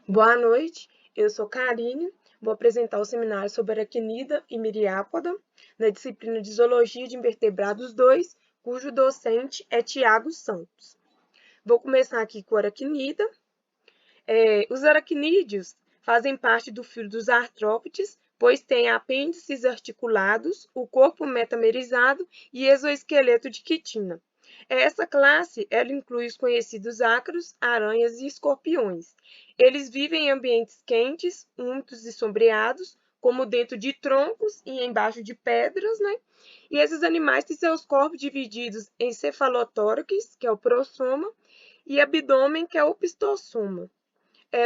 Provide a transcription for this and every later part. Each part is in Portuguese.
Boa noite, eu sou Karine, vou apresentar o seminário sobre aracnida e miriápoda, na disciplina de Zoologia de Invertebrados 2, cujo docente é Tiago Santos. Vou começar aqui com a aracnida. Os aracnídeos fazem parte do filo dos artrópodes, pois têm apêndices articulados, o corpo metamerizado e exoesqueleto de quitina. Essa classe, ela inclui os conhecidos ácaros, aranhas e escorpiões. Eles vivem em ambientes quentes, úmidos e sombreados, como dentro de troncos e embaixo de pedras, né? E esses animais têm seus corpos divididos em cefalotórax, que é o prossoma, e abdômen, que é o opistosoma.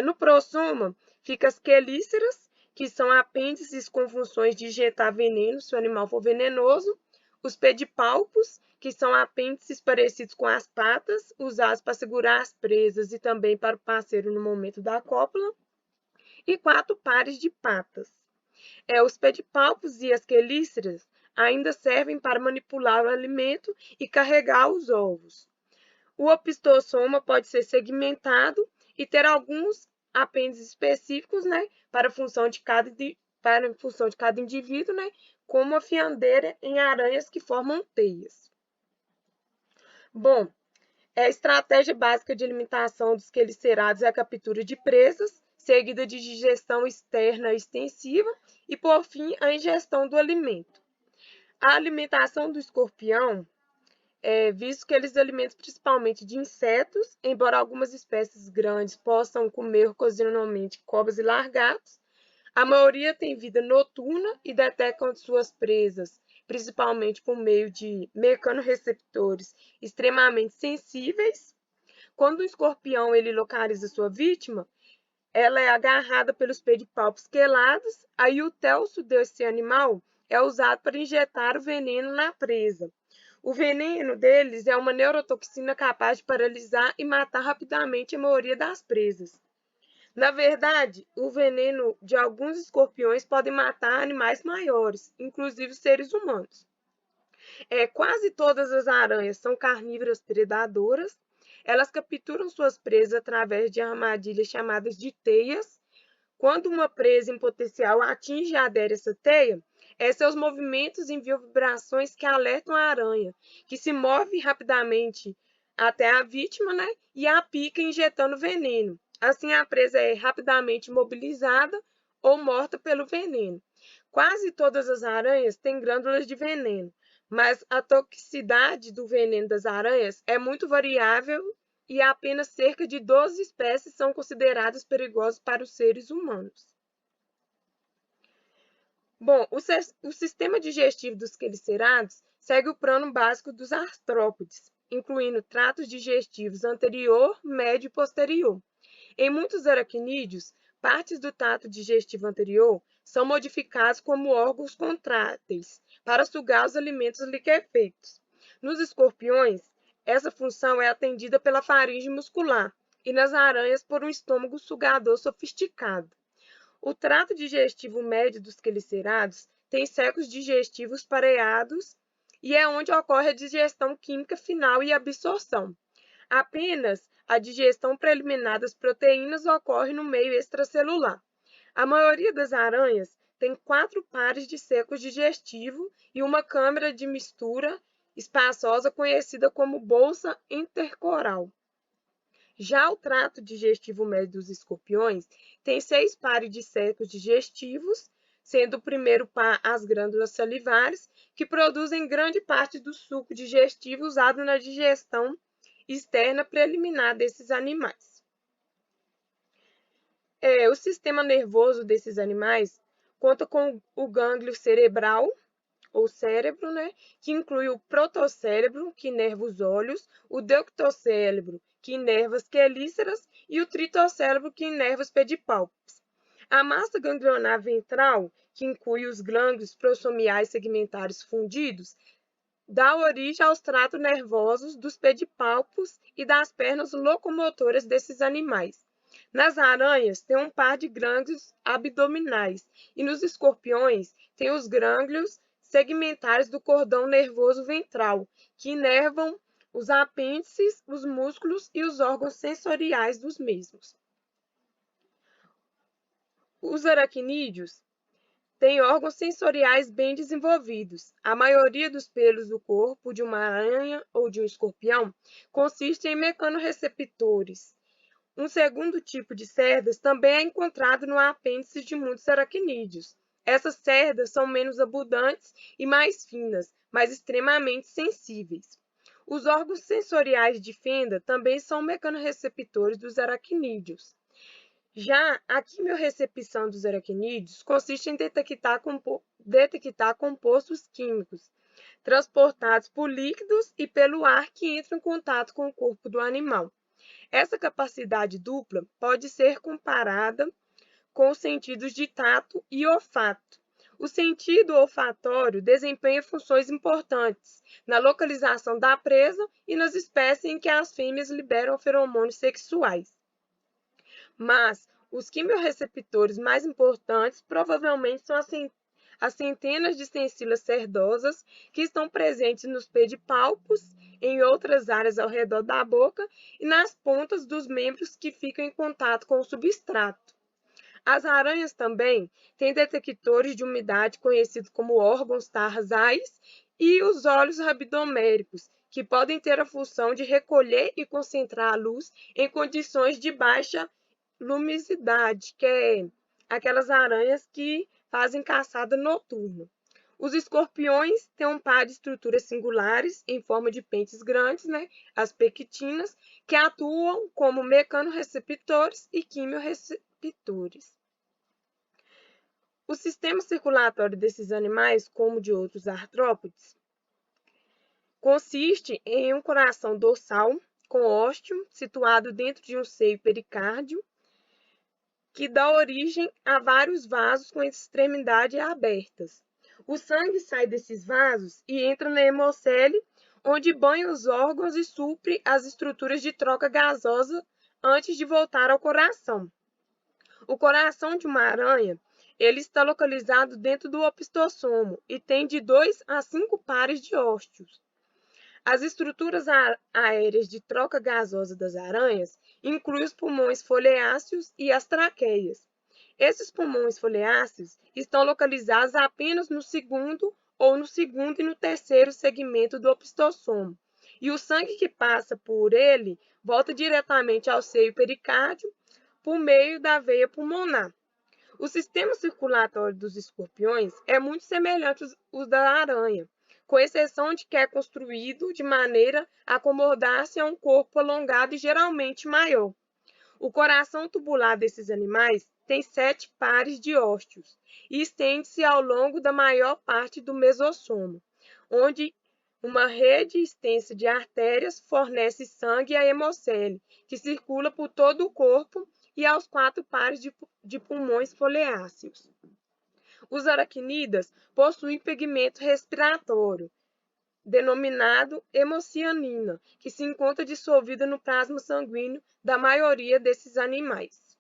No prossoma, ficam as quelíceras, que são apêndices com funções de injetar veneno se o animal for venenoso, os pedipalpos, que são apêndices parecidos com as patas, usados para segurar as presas e também para o parceiro no momento da cópula, e 4 pares de patas. Os pedipalpos e as quelíceras ainda servem para manipular o alimento e carregar os ovos. O opistossoma pode ser segmentado e ter alguns apêndices específicos, né, para a função de cada indivíduo, né, como a fiandeira em aranhas que formam teias. Bom, a estratégia básica de alimentação dos quelicerados é a captura de presas, seguida de digestão externa extensiva e, por fim, a ingestão do alimento. A alimentação do escorpião visto que eles se alimentam principalmente de insetos, embora algumas espécies grandes possam comer ocasionalmente cobras e lagartos, a maioria tem vida noturna e detectam suas presas, principalmente por meio de mecanorreceptores extremamente sensíveis. Quando o escorpião ele localiza sua vítima, ela é agarrada pelos pedipalpos quelados, aí o telso desse animal é usado para injetar o veneno na presa. O veneno deles é uma neurotoxina capaz de paralisar e matar rapidamente a maioria das presas. Na verdade, o veneno de alguns escorpiões pode matar animais maiores, inclusive seres humanos. Quase todas as aranhas são carnívoras predadoras. Elas capturam suas presas através de armadilhas chamadas de teias. Quando uma presa em potencial atinge e adere a essa teia, seus movimentos enviam vibrações que alertam a aranha, que se move rapidamente até a vítima, né, e a pica injetando veneno. Assim, a presa é rapidamente imobilizada ou morta pelo veneno. Quase todas as aranhas têm glândulas de veneno, mas a toxicidade do veneno das aranhas é muito variável e apenas cerca de 12 espécies são consideradas perigosas para os seres humanos. Bom, o sistema digestivo dos quelicerados segue o plano básico dos artrópodes, incluindo tratos digestivos anterior, médio e posterior. Em muitos aracnídeos, partes do trato digestivo anterior são modificadas como órgãos contráteis para sugar os alimentos liquefeitos. Nos escorpiões, essa função é atendida pela faringe muscular e nas aranhas por um estômago sugador sofisticado. O trato digestivo médio dos quelicerados tem secos digestivos pareados e é onde ocorre a digestão química final e absorção. Apenas a digestão preliminar das proteínas ocorre no meio extracelular. A maioria das aranhas tem 4 pares de secos digestivo e uma câmara de mistura espaçosa conhecida como bolsa intercoral. Já o trato digestivo médio dos escorpiões tem 6 pares de secos digestivos, sendo o primeiro par as glândulas salivares, que produzem grande parte do suco digestivo usado na digestão externa preliminar desses animais. O sistema nervoso desses animais conta com o gânglio cerebral, ou cérebro, né, que inclui o protocérebro, que inerva os olhos, o deutocérebro, que inerva as quelíceras, e o tritocérebro, que inerva os pedipalpos. A massa ganglionar ventral, que inclui os gânglios prossomiais segmentares fundidos, dá origem aos tratos nervosos dos pedipalpos e das pernas locomotoras desses animais. Nas aranhas, tem um par de gânglios abdominais e nos escorpiões tem os gânglios segmentares do cordão nervoso ventral, que inervam os apêndices, os músculos e os órgãos sensoriais dos mesmos. Os aracnídeos têm órgãos sensoriais bem desenvolvidos. A maioria dos pelos do corpo de uma aranha ou de um escorpião consiste em mecanorreceptores. Um segundo tipo de cerdas também é encontrado no apêndice de muitos aracnídeos. Essas cerdas são menos abundantes e mais finas, mas extremamente sensíveis. Os órgãos sensoriais de fenda também são mecanorreceptores dos aracnídeos. Já a quimiorrecepção dos aracnídeos consiste em detectar compostos químicos transportados por líquidos e pelo ar que entram em contato com o corpo do animal. Essa capacidade dupla pode ser comparada com os sentidos de tato e olfato. O sentido olfatório desempenha funções importantes na localização da presa e nas espécies em que as fêmeas liberam feromônios sexuais. Mas os quimiorreceptores mais importantes provavelmente são as centenas de sensilas cerdosas que estão presentes nos pedipalpos, em outras áreas ao redor da boca e nas pontas dos membros que ficam em contato com o substrato. As aranhas também têm detectores de umidade conhecidos como órgãos tarsais e os olhos rabidoméricos, que podem ter a função de recolher e concentrar a luz em condições de baixa luminosidade, que é aquelas aranhas que fazem caçada noturna. Os escorpiões têm um par de estruturas singulares em forma de pentes grandes, as pectinas, que atuam como mecanorreceptores e quimiorreceptores. O sistema circulatório desses animais, como de outros artrópodes, consiste em um coração dorsal com ósteo situado dentro de um seio pericárdio, que dá origem a vários vasos com extremidades abertas. O sangue sai desses vasos e entra na hemocele, onde banha os órgãos e supre as estruturas de troca gasosa antes de voltar ao coração. O coração de uma aranha, ele está localizado dentro do opistossomo e tem de 2 a 5 pares de ósteos. As estruturas aéreas de troca gasosa das aranhas incluem os pulmões foliáceos e as traqueias. Esses pulmões foliáceos estão localizados apenas no segundo e no terceiro segmento do opistossomo, e o sangue que passa por ele volta diretamente ao seio pericárdio por meio da veia pulmonar. O sistema circulatório dos escorpiões é muito semelhante aos da aranha, com exceção de que é construído de maneira a acomodar-se a um corpo alongado e geralmente maior. O coração tubular desses animais tem 7 pares de ósteos e estende-se ao longo da maior parte do mesossomo, onde uma rede extensa de artérias fornece sangue à hemocele, que circula por todo o corpo, e aos 4 pares de pulmões foliáceos. Os aracnídeos possuem pigmento respiratório, denominado hemocianina, que se encontra dissolvida no plasma sanguíneo da maioria desses animais.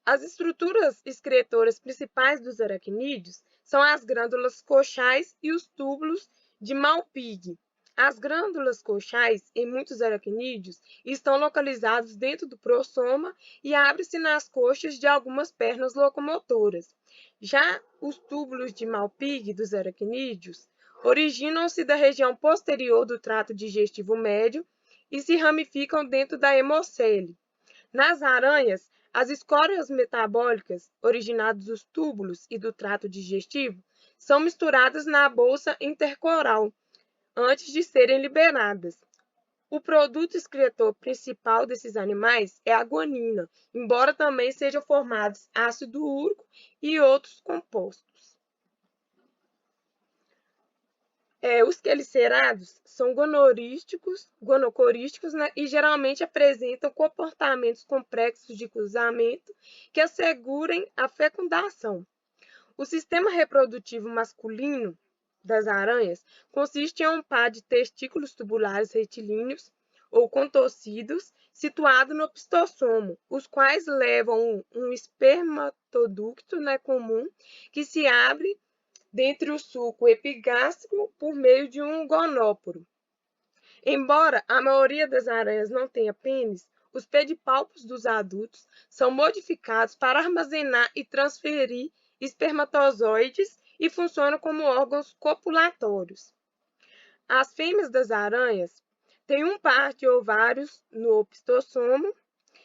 As estruturas excretoras principais dos aracnídeos são as glândulas coxais e os túbulos de Malpighi. As glândulas coxais, em muitos aracnídeos, estão localizadas dentro do prossoma e abrem-se nas coxas de algumas pernas locomotoras. Já os túbulos de Malpighi dos aracnídeos originam-se da região posterior do trato digestivo médio e se ramificam dentro da hemocele. Nas aranhas, as escórias metabólicas, originadas dos túbulos e do trato digestivo, são misturadas na bolsa intercoral antes de serem liberadas. O produto excretor principal desses animais é a guanina, embora também sejam formados ácido úrico e outros compostos. Os quelicerados são gonocorísticos, e geralmente apresentam comportamentos complexos de cruzamento que assegurem a fecundação. O sistema reprodutivo masculino das aranhas consiste em um par de testículos tubulares retilíneos ou contorcidos situado no opistossomo, os quais levam um espermatoducto comum que se abre dentre o sulco epigástrico por meio de um gonóporo. Embora a maioria das aranhas não tenha pênis, Os pedipalpos dos adultos são modificados para armazenar e transferir espermatozoides e funcionam como órgãos copulatórios. As fêmeas das aranhas têm um par de ovários no opistossomo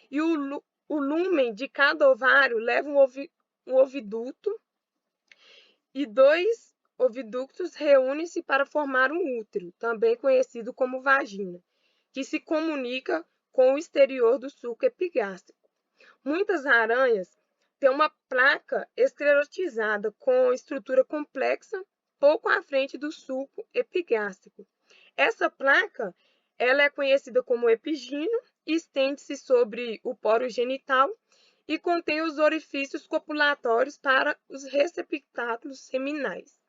e o lúmen de cada ovário leva um oviduto e 2 oviductos reúnem-se para formar um útero, também conhecido como vagina, que se comunica com o exterior do sulco epigástrico. Muitas aranhas têm uma placa esclerotizada com estrutura complexa pouco à frente do sulco epigástrico. Essa placa ela é conhecida como epigíneo e estende-se sobre o poro genital e contém os orifícios copulatórios para os receptáculos seminais.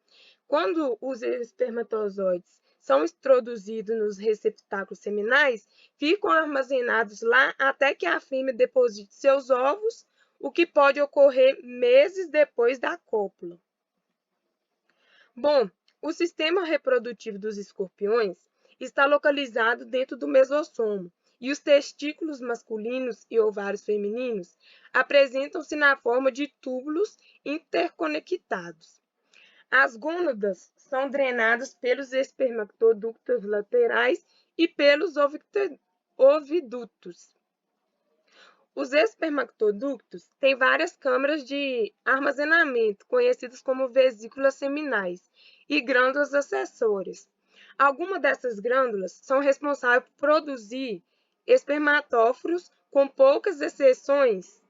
Quando os espermatozoides são introduzidos nos receptáculos seminais, ficam armazenados lá até que a fêmea deposite seus ovos, o que pode ocorrer meses depois da cópula. Bom, o sistema reprodutivo dos escorpiões está localizado dentro do mesossomo e os testículos masculinos e ovários femininos apresentam-se na forma de túbulos interconectados. As gônadas são drenadas pelos espermatodutos laterais e pelos ovidutos. Os espermatodutos têm várias câmaras de armazenamento, conhecidas como vesículas seminais, e glândulas acessórias. Algumas dessas glândulas são responsáveis por produzir espermatóforos, com poucas exceções.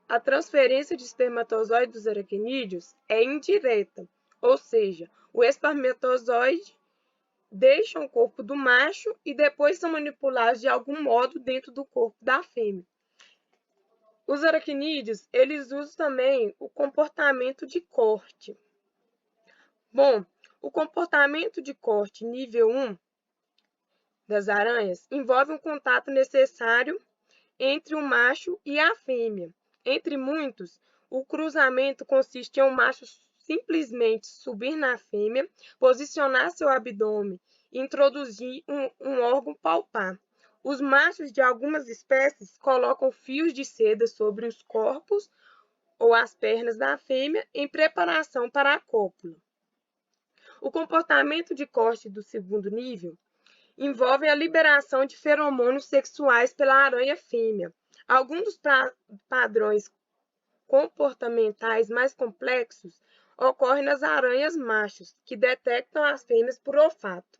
A transferência de espermatozoide dos aracnídeos é indireta, ou seja, o espermatozoide deixa o corpo do macho e depois são manipulados de algum modo dentro do corpo da fêmea. Os aracnídeos, eles usam também o comportamento de corte. Bom, o comportamento de corte nível 1 das aranhas envolve um contato necessário entre o macho e a fêmea. Entre muitos, o cruzamento consiste em um macho simplesmente subir na fêmea, posicionar seu abdômen e introduzir um órgão palpar. Os machos de algumas espécies colocam fios de seda sobre os corpos ou as pernas da fêmea em preparação para a cópula. O comportamento de corte do segundo nível envolve a liberação de feromônios sexuais pela aranha fêmea. Alguns dos padrões comportamentais mais complexos ocorrem nas aranhas machos, que detectam as fêmeas por olfato.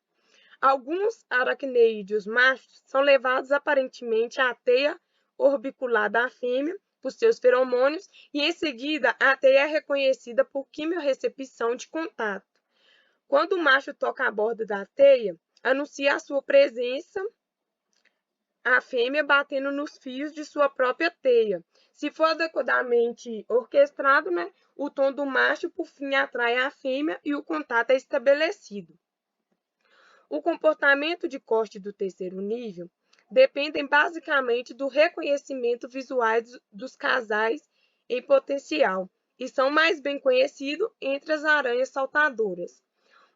Alguns aracnídeos machos são levados aparentemente à teia orbicular da fêmea por seus feromônios e, em seguida, a teia é reconhecida por quimiorrecepção de contato. Quando o macho toca a borda da teia, anuncia a sua presença, a fêmea batendo nos fios de sua própria teia. Se for adequadamente orquestrado, o tom do macho, por fim, atrai a fêmea e o contato é estabelecido. O comportamento de corte do terceiro nível dependem basicamente do reconhecimento visual dos casais em potencial e são mais bem conhecidos entre as aranhas saltadoras.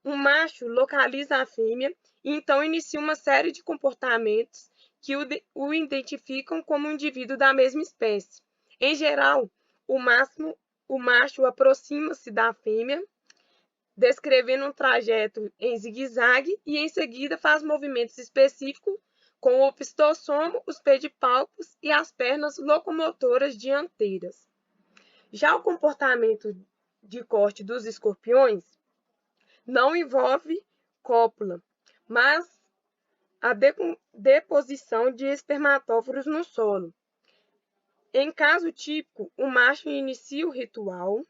O macho localiza a fêmea e então inicia uma série de comportamentos que o identificam como um indivíduo da mesma espécie. Em geral, o macho aproxima-se da fêmea, descrevendo um trajeto em zigue-zague e em seguida faz movimentos específicos com o opistossomo, os pedipalpos e as pernas locomotoras dianteiras. Já o comportamento de corte dos escorpiões não envolve cópula, mas a deposição de espermatóforos no solo. Em caso típico, o macho inicia o ritual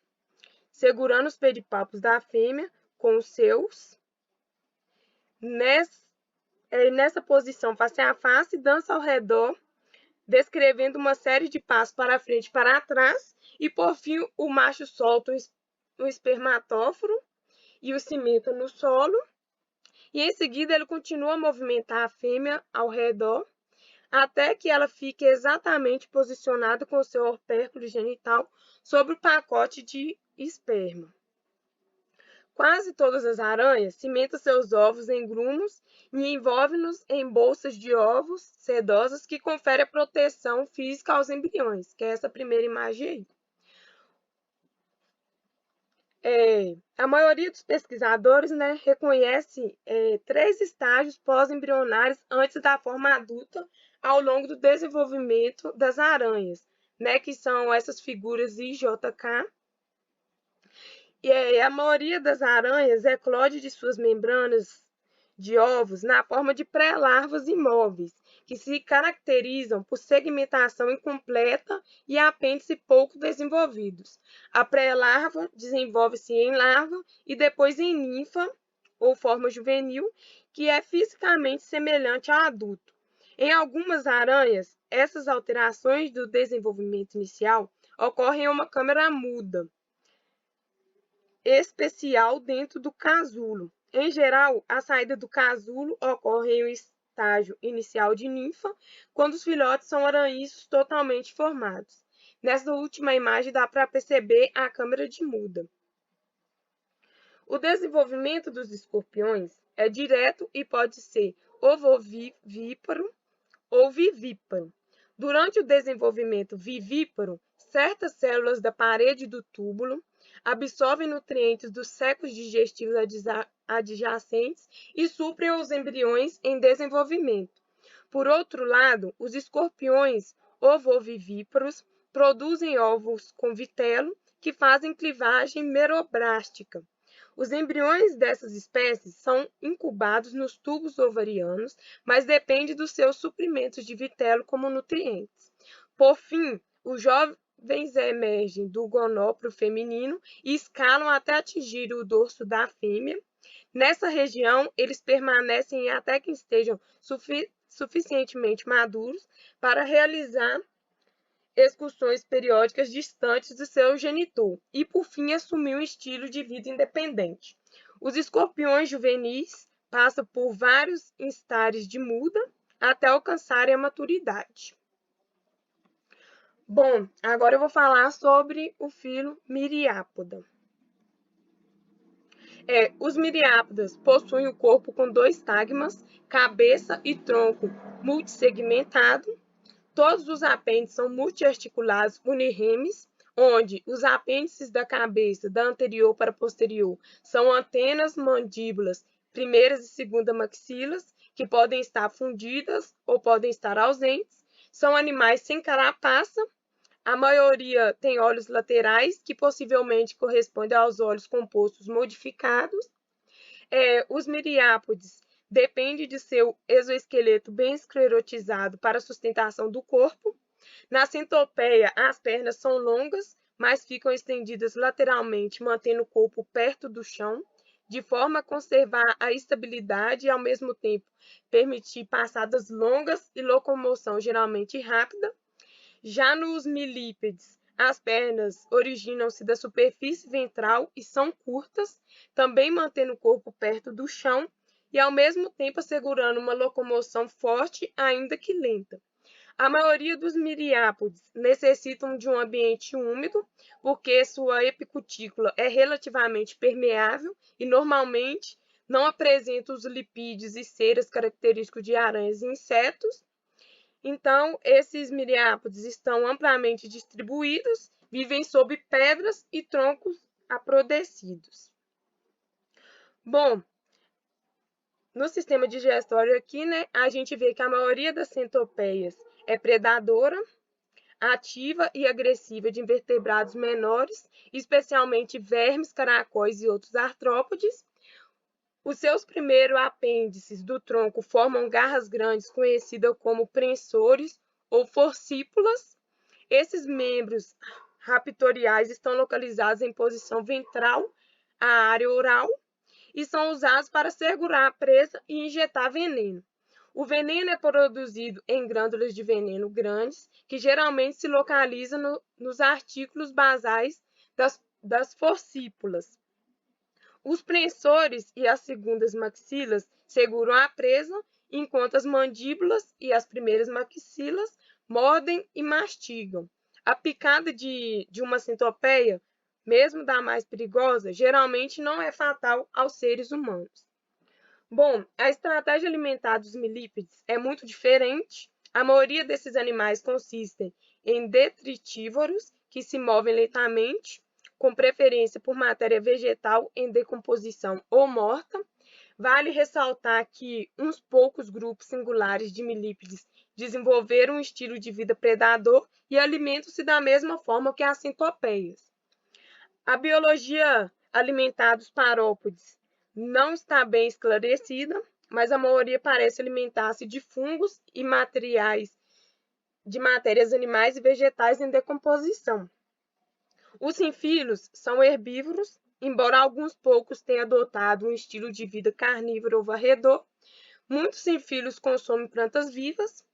segurando os pedipalpos da fêmea com os seus. Nessa posição, face a face, dança ao redor, descrevendo uma série de passos para frente e para trás, e por fim o macho solta o espermatóforo e o cimenta no solo, e em seguida ele continua a movimentar a fêmea ao redor, até que ela fique exatamente posicionada com o seu opérculo genital sobre o pacote de esperma. Quase todas as aranhas cimentam seus ovos em grumos e envolvem-nos em bolsas de ovos sedosas que conferem proteção física aos embriões, que é essa primeira imagem aí. A maioria dos pesquisadores, né, reconhece 3 estágios pós-embrionários antes da forma adulta ao longo do desenvolvimento das aranhas, né, que são essas figuras IJK. E a maioria das aranhas eclode de suas membranas de ovos na forma de pré-larvas imóveis, que se caracterizam por segmentação incompleta e apêndice pouco desenvolvidos. A pré-larva desenvolve-se em larva e depois em ninfa, ou forma juvenil, que é fisicamente semelhante ao adulto. Em algumas aranhas, essas alterações do desenvolvimento inicial ocorrem em uma câmara muda, especial dentro do casulo. Em geral, a saída do casulo ocorre em um estágio inicial de ninfa, quando os filhotes são aranhiços totalmente formados. Nessa última imagem dá para perceber a câmara de muda. O desenvolvimento dos escorpiões é direto e pode ser ovovíparo ou vivíparo. Durante o desenvolvimento vivíparo, certas células da parede do túbulo absorvem nutrientes dos secos digestivos adjacentes e suprem os embriões em desenvolvimento. Por outro lado, os escorpiões ovovivíparos produzem ovos com vitelo que fazem clivagem merobrástica. Os embriões dessas espécies são incubados nos tubos ovarianos, mas dependem dos seus suprimentos de vitelo como nutrientes. Por fim, os jovens emergem do gonóporo feminino e escalam até atingir o dorso da fêmea. Nessa região, eles permanecem até que estejam suficientemente maduros para realizar excursões periódicas distantes do seu genitor e, por fim, assumir um estilo de vida independente. Os escorpiões juvenis passam por vários estágios de muda até alcançarem a maturidade. Bom, agora eu vou falar sobre o filo Myriapoda. Os Myriapodas possuem o corpo com 2 estigmas, cabeça e tronco multissegmentado. Todos os apêndices são multiarticulados unirremes, onde os apêndices da cabeça, da anterior para posterior, são antenas, mandíbulas, primeiras e segunda maxilas, que podem estar fundidas ou podem estar ausentes. São animais sem carapaça. A maioria tem olhos laterais, que possivelmente correspondem aos olhos compostos modificados. Os miriápodes depende de seu exoesqueleto bem esclerotizado para a sustentação do corpo. Na centopeia, as pernas são longas, mas ficam estendidas lateralmente, mantendo o corpo perto do chão, de forma a conservar a estabilidade e, ao mesmo tempo, permitir passadas longas e locomoção geralmente rápida. Já nos milípedes, as pernas originam-se da superfície ventral e são curtas, também mantendo o corpo perto do chão, e ao mesmo tempo assegurando uma locomoção forte, ainda que lenta. A maioria dos miriápodes necessitam de um ambiente úmido, porque sua epicutícula é relativamente permeável e normalmente não apresenta os lipídios e ceras característicos de aranhas e insetos. Então, esses miriápodes estão amplamente distribuídos, vivem sob pedras e troncos apodrecidos. Bom, no sistema digestório aqui, né, a gente vê que a maioria das centopeias é predadora, ativa e agressiva de invertebrados menores, especialmente vermes, caracóis e outros artrópodes. Os seus primeiros apêndices do tronco formam garras grandes conhecidas como prensores ou forcípulas. Esses membros raptoriais estão localizados em posição ventral à área oral e são usados para segurar a presa e injetar veneno. O veneno é produzido em glândulas de veneno grandes, que geralmente se localizam nos artículos basais das forcípulas. Os prensores e as segundas maxilas seguram a presa, enquanto as mandíbulas e as primeiras maxilas mordem e mastigam. A picada de uma centopeia mesmo da mais perigosa, geralmente não é fatal aos seres humanos. Bom, a estratégia alimentar dos milípedes é muito diferente. A maioria desses animais consistem em detritívoros que se movem lentamente, com preferência por matéria vegetal em decomposição ou morta. Vale ressaltar que uns poucos grupos singulares de milípedes desenvolveram um estilo de vida predador e alimentam-se da mesma forma que as centopeias. A biologia alimentar dos parópodes não está bem esclarecida, mas a maioria parece alimentar-se de fungos e materiais de matérias animais e vegetais em decomposição. Os sinfídeos são herbívoros, embora alguns poucos tenham adotado um estilo de vida carnívoro ou varredor. Muitos sinfídeos consomem plantas vivas.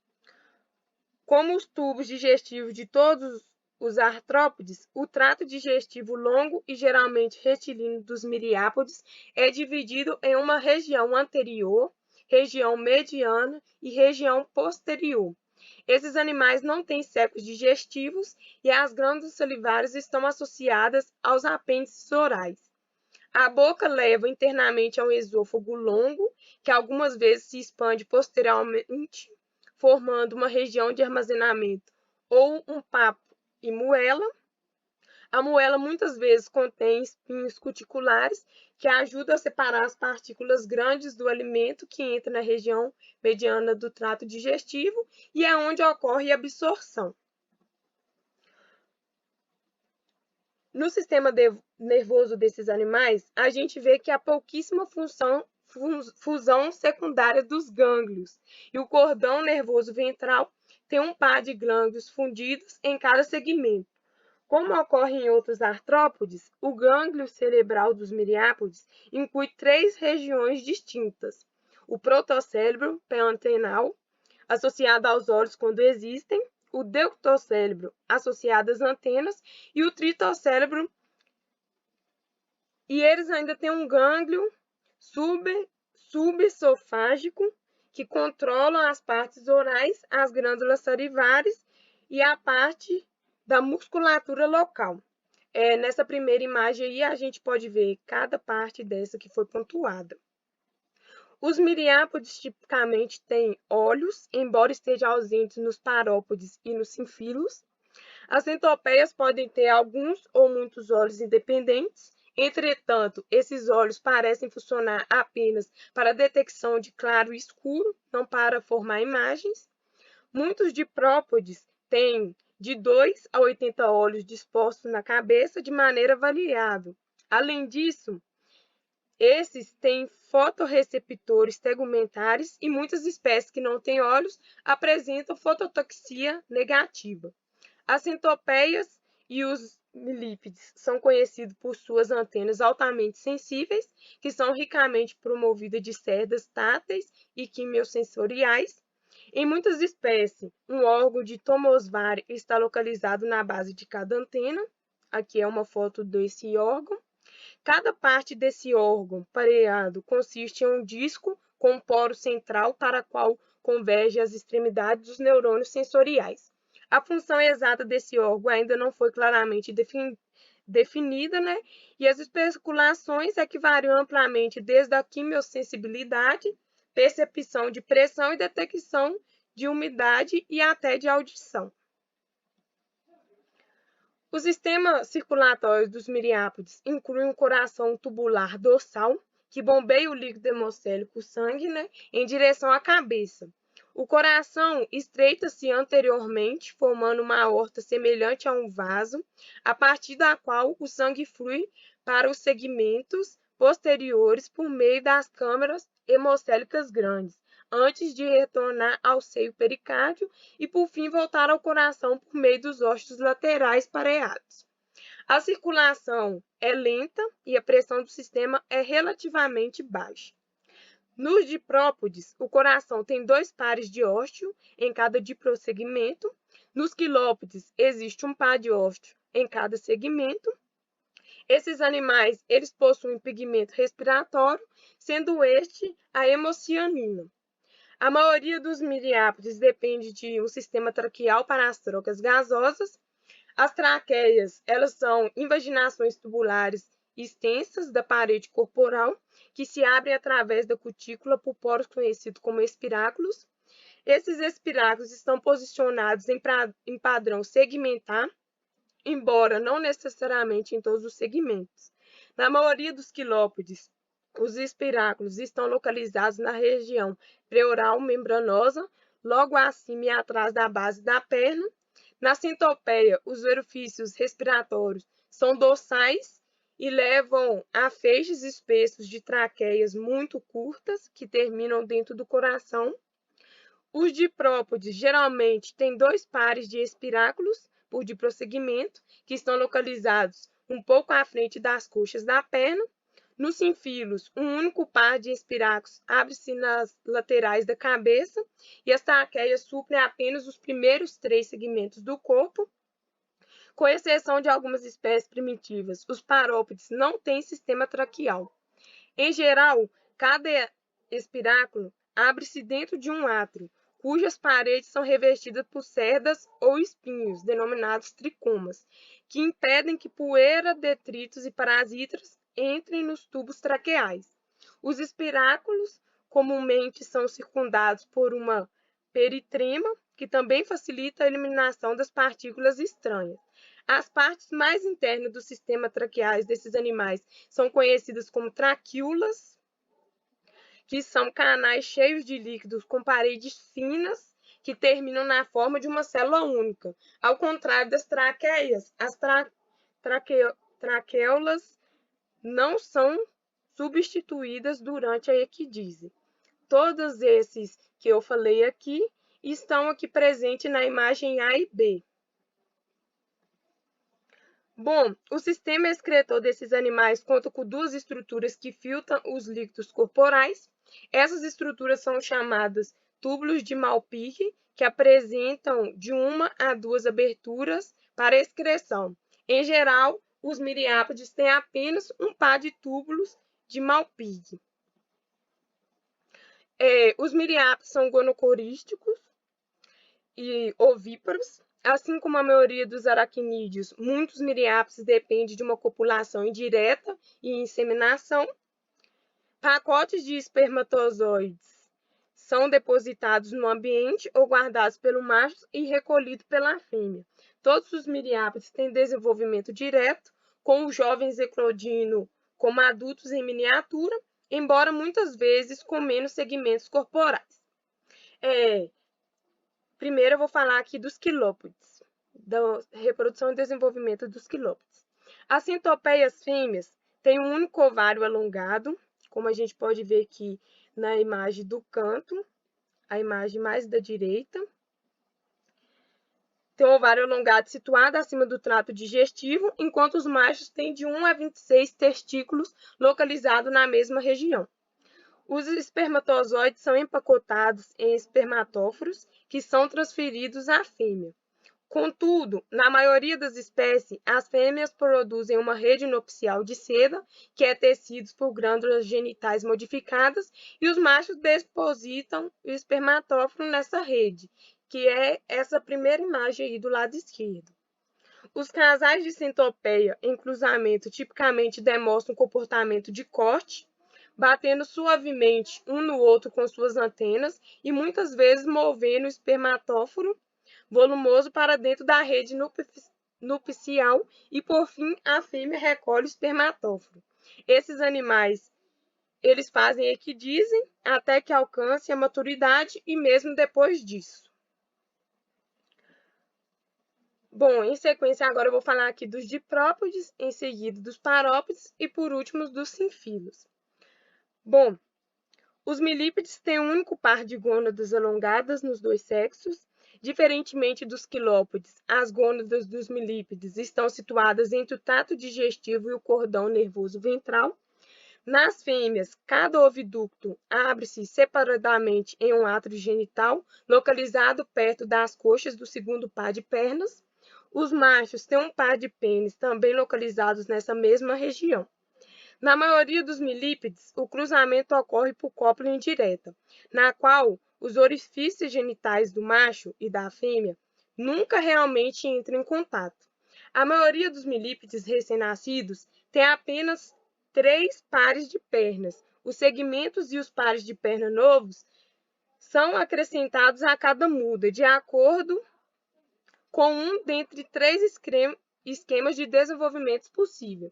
Como os tubos digestivos de todos os artrópodes, o trato digestivo longo e geralmente retilíneo dos miriápodes é dividido em uma região anterior, região mediana e região posterior. Esses animais não têm secos digestivos e as glândulas salivares estão associadas aos apêndices orais. A boca leva internamente a um esôfago longo, que algumas vezes se expande posteriormente, formando uma região de armazenamento ou um papo e moela. A moela muitas vezes contém espinhos cuticulares que ajudam a separar as partículas grandes do alimento que entra na região mediana do trato digestivo e é onde ocorre a absorção. No sistema nervoso desses animais, a gente vê que há pouquíssima fusão secundária dos gânglios, e o cordão nervoso ventral tem um par de gânglios fundidos em cada segmento. Como ocorre em outros artrópodes, o gânglio cerebral dos miriápodes inclui 3 regiões distintas: o protocérebro pré-antenal, associado aos olhos quando existem, o deutocérebro, associado às antenas, e o tritocérebro. E eles ainda têm um gânglio subesofágico, que controla as partes orais, as glândulas salivares e a parte da musculatura local. Nessa primeira imagem aí, a gente pode ver cada parte dessa que foi pontuada. Os miriápodes tipicamente têm olhos, embora estejam ausentes nos parópodes e nos sinfídeos. As centopeias podem ter alguns ou muitos olhos independentes. Entretanto, esses olhos parecem funcionar apenas para a detecção de claro e escuro, não para formar imagens. Muitos diprópodes têm de 2 a 80 olhos dispostos na cabeça de maneira variável. Além disso, esses têm fotorreceptores tegumentares e muitas espécies que não têm olhos apresentam fototaxia negativa. As centopeias e os milípedes são conhecidos por suas antenas altamente sensíveis, que são ricamente promovidas de cerdas táteis e quimiosensoriais. Em muitas espécies, um órgão de tomosvare está localizado na base de cada antena. Aqui é uma foto desse órgão. Cada parte desse órgão pareado consiste em um disco com um poro central para o qual convergem as extremidades dos neurônios sensoriais. A função exata desse órgão ainda não foi claramente definida, né? E as especulações é que variam amplamente desde a quimiosensibilidade, percepção de pressão e detecção de umidade e até de audição. O sistema circulatório dos miriápodes inclui um coração tubular dorsal, que bombeia o líquido hemocélico, o sangue, né, em direção à cabeça. O coração estreita-se anteriormente, formando uma aorta semelhante a um vaso, a partir da qual o sangue flui para os segmentos posteriores por meio das câmaras hemocélicas grandes, antes de retornar ao seio pericárdio e, por fim, voltar ao coração por meio dos ossos laterais pareados. A circulação é lenta e a pressão do sistema é relativamente baixa. Nos diprópodes, o coração tem 2 pares de ósseo em cada diprosegmento. Nos quilópodes, existe um par de ósseo em cada segmento. Esses animais, eles possuem pigmento respiratório, sendo este a hemocianina. A maioria dos miriápodes depende de um sistema traqueal para as trocas gasosas. As traqueias, elas são invaginações tubulares extensas da parede corporal que se abrem através da cutícula por poros conhecidos como espiráculos. Esses espiráculos estão posicionados em padrão segmentar, embora não necessariamente em todos os segmentos. Na maioria dos quilópodes, os espiráculos estão localizados na região pleural membranosa, logo acima e atrás da base da perna. Na centopeia, os orifícios respiratórios são dorsais e levam a feixes espessos de traqueias muito curtas, que terminam dentro do coração. Os diprópodes geralmente têm 2 pares de espiráculos por diprosseguimento, que estão localizados um pouco à frente das coxas da perna. Nos sinfílos, um único par de espiráculos abre-se nas laterais da cabeça e as traqueias suprem apenas os primeiros 3 segmentos do corpo. Com exceção de algumas espécies primitivas, os parópodes não têm sistema traqueal. Em geral, cada espiráculo abre-se dentro de um átrio, cujas paredes são revestidas por cerdas ou espinhos, denominados tricomas, que impedem que poeira, detritos e parasitas entrem nos tubos traqueais. Os espiráculos comumente são circundados por uma peritrema, que também facilita a eliminação das partículas estranhas. As partes mais internas do sistema traqueais desses animais são conhecidas como traquíolas, que são canais cheios de líquidos com paredes finas que terminam na forma de uma célula única. Ao contrário das traqueias, as traqueolas não são substituídas durante a equidise. Todos esses que eu falei aqui estão aqui presentes na imagem A e B. Bom, o sistema excretor desses animais conta com 2 estruturas que filtram os líquidos corporais. Essas estruturas são chamadas túbulos de Malpighi, que apresentam de 1 a 2 aberturas para excreção. Em geral, os miriápodes têm apenas um par de túbulos de Malpighi. Os miriápodes são gonocorísticos e ovíparos. Assim como a maioria dos aracnídeos, muitos miriápodes dependem de uma copulação indireta e inseminação. Pacotes de espermatozoides são depositados no ambiente ou guardados pelo macho e recolhidos pela fêmea. Todos os miriápodes têm desenvolvimento direto, com os jovens eclodindo como adultos em miniatura, embora muitas vezes com menos segmentos corporais. Primeiro eu vou falar aqui dos quilópodes, da reprodução e desenvolvimento dos quilópodes. As centopeias fêmeas têm um único ovário alongado, como a gente pode ver aqui na imagem do canto, a imagem mais da direita. Tem um ovário alongado situado acima do trato digestivo, enquanto os machos têm de 1 a 26 testículos localizados na mesma região. Os espermatozoides são empacotados em espermatóforos, que são transferidos à fêmea. Contudo, na maioria das espécies, as fêmeas produzem uma rede nupcial de seda, que é tecidos por glândulas genitais modificadas, e os machos depositam o espermatóforo nessa rede, que é essa primeira imagem aí do lado esquerdo. Os casais de centopeia em cruzamento tipicamente demonstram comportamento de corte, batendo suavemente um no outro com suas antenas e muitas vezes movendo o espermatóforo volumoso para dentro da rede nupcial e, por fim, a fêmea recolhe o espermatóforo. Esses animais, eles fazem equidise até que alcancem a maturidade e mesmo depois disso. Bom, em sequência, agora eu vou falar aqui dos diprópodes, em seguida dos parópodes e, por último, dos sinfílos. Bom, os milípedes têm um único par de gônadas alongadas nos 2 sexos. Diferentemente dos quilópodes, as gônadas dos milípedes estão situadas entre o trato digestivo e o cordão nervoso ventral. Nas fêmeas, cada oviducto abre-se separadamente em um átrio genital, localizado perto das coxas do segundo par de pernas. Os machos têm um par de pênis também localizados nessa mesma região. Na maioria dos milípedes, o cruzamento ocorre por cópula indireta, na qual os orifícios genitais do macho e da fêmea nunca realmente entram em contato. A maioria dos milípedes recém-nascidos tem apenas 3 pares de pernas. Os segmentos e os pares de perna novos são acrescentados a cada muda, de acordo com um dentre 3 esquemas de desenvolvimento possível.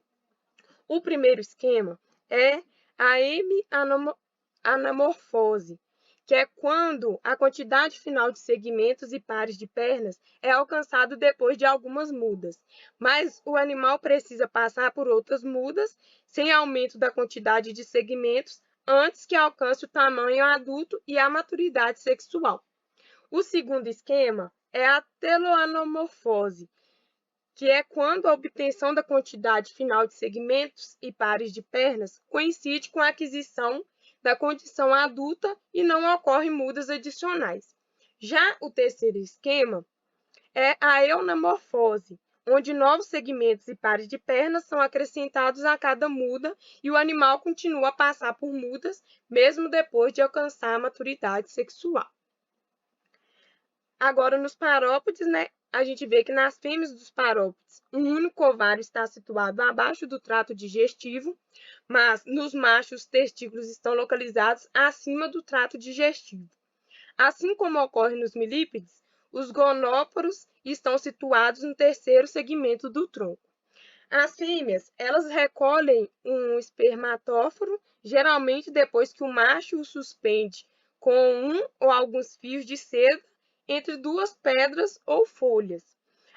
O primeiro esquema é a hemianamorfose, que é quando a quantidade final de segmentos e pares de pernas é alcançado depois de algumas mudas, mas o animal precisa passar por outras mudas sem aumento da quantidade de segmentos antes que alcance o tamanho adulto e a maturidade sexual. O segundo esquema é a teloanamorfose, que é quando a obtenção da quantidade final de segmentos e pares de pernas coincide com a aquisição da condição adulta e não ocorrem mudas adicionais. Já o terceiro esquema é a eunamorfose, onde novos segmentos e pares de pernas são acrescentados a cada muda e o animal continua a passar por mudas mesmo depois de alcançar a maturidade sexual. Agora, nos parópodes, a gente vê que nas fêmeas dos parópodes, um único ovário está situado abaixo do trato digestivo, mas nos machos, os testículos estão localizados acima do trato digestivo. Assim como ocorre nos milípedes, os gonóporos estão situados no terceiro segmento do tronco. As fêmeas, elas recolhem um espermatóforo, geralmente depois que o macho o suspende com um ou alguns fios de seda entre 2 pedras ou folhas.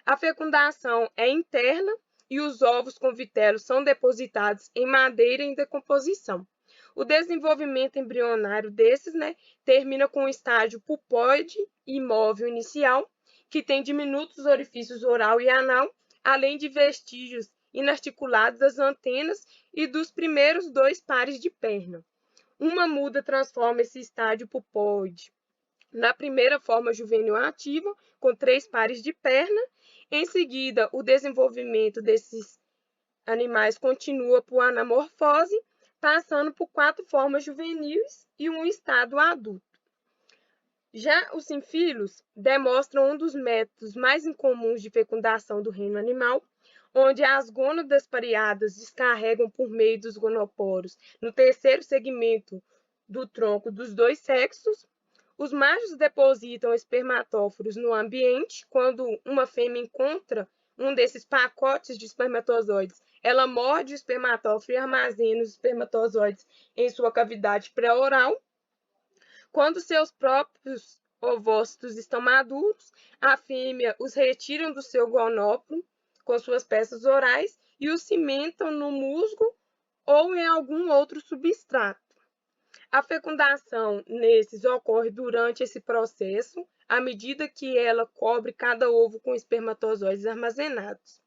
A fecundação é interna e os ovos com vitelo são depositados em madeira em decomposição. O desenvolvimento embrionário desses, termina com o estágio pupóide imóvel inicial, que tem diminutos orifícios oral e anal, além de vestígios inarticulados das antenas e dos primeiros 2 pares de perna. Uma muda transforma esse estágio pupóide na primeira forma juvenil ativa, com 3 pares de perna. Em seguida, o desenvolvimento desses animais continua por anamorfose, passando por 4 formas juvenis e um estado adulto. Já os sinfílios demonstram um dos métodos mais incomuns de fecundação do reino animal, onde as gônadas pareadas descarregam por meio dos gonoporos no terceiro segmento do tronco dos 2 sexos. Os machos depositam espermatóforos no ambiente. Quando uma fêmea encontra um desses pacotes de espermatozoides, ela morde o espermatóforo e armazena os espermatozoides em sua cavidade pré-oral. Quando seus próprios ovócitos estão maduros, a fêmea os retira do seu gonópolo com suas peças orais e os cimentam no musgo ou em algum outro substrato. A fecundação nesses ocorre durante esse processo, à medida que ela cobre cada ovo com espermatozoides armazenados.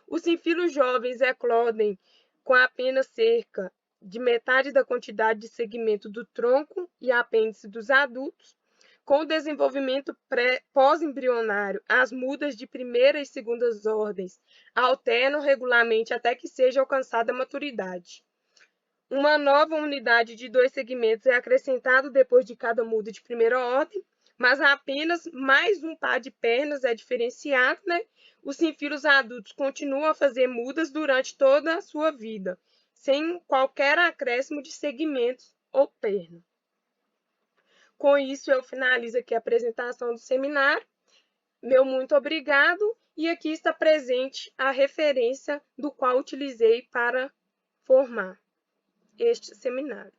Os sinfílios jovens eclodem com apenas cerca de metade da quantidade de segmento do tronco e apêndice dos adultos. Com o desenvolvimento pós-embrionário, as mudas de primeira e segundas ordens alternam regularmente até que seja alcançada a maturidade. Uma nova unidade de 2 segmentos é acrescentado depois de cada muda de primeira ordem, mas apenas mais um par de pernas é diferenciado, Os sinfílios adultos continuam a fazer mudas durante toda a sua vida, sem qualquer acréscimo de segmentos ou perna. Com isso, eu finalizo aqui a apresentação do seminário. Meu muito obrigado, e aqui está presente a referência do qual utilizei para formar este seminário.